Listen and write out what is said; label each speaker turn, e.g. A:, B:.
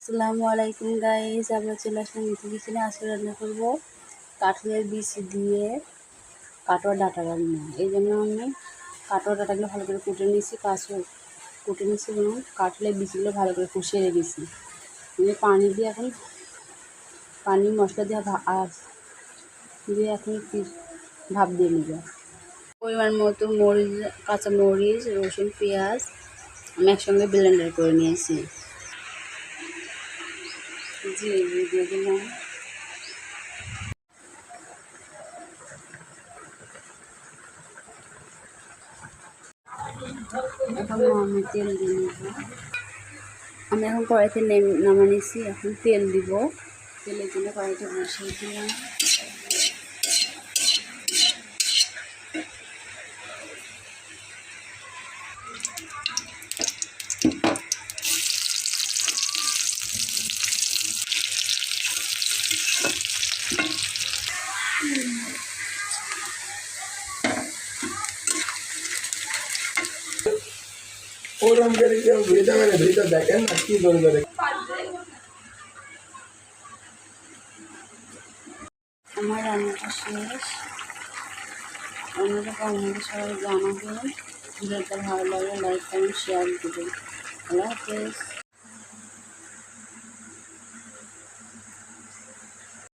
A: আসসালামু আলাইকুম গাইস, আমরা চলে আসলাম মিঠু কিচেনে। আজকে রান্না করবো কাঁঠালের বিচি দিয়ে কাটোয়া ডাঁটা রান্না। এই জন্য আমি কাটোয়া ডাঁটাগুলো ভালো করে কুটে নিয়েছি, কুটে নিয়েছি এবং কাঁঠালের বিচিগুলো ভালো করে কষিয়ে রেখেছি। আমি পানি দিয়ে এখন মশলা দিয়ে এখন ভাপ দিয়ে নিব। পরিমাণ মতো মরিচ, কাঁচা মরিচ, রসুন, পেঁয়াজ আমি একসঙ্গে ব্লেন্ডার করে নিয়েছি। দিয়ে দিলাম। এখন আমি তেল দিয়ে নেব। আমি এখন কড়াইতে নামা নিয়েছি, এখন তেল দিব। তেলের জন্য কড়াইতে বসিয়ে দিলাম।
B: ওরম করে কেউ ভিডিও দেখেন না কি করে।
A: আমার রান্নাটা শেষ। রান্নাটা কেমন সবাই জানাবেন। ভিডিওটা ভালো লাগলে লাইক কমেন্ট শেয়ার দেবেন। আল্লাহ হাফেজ।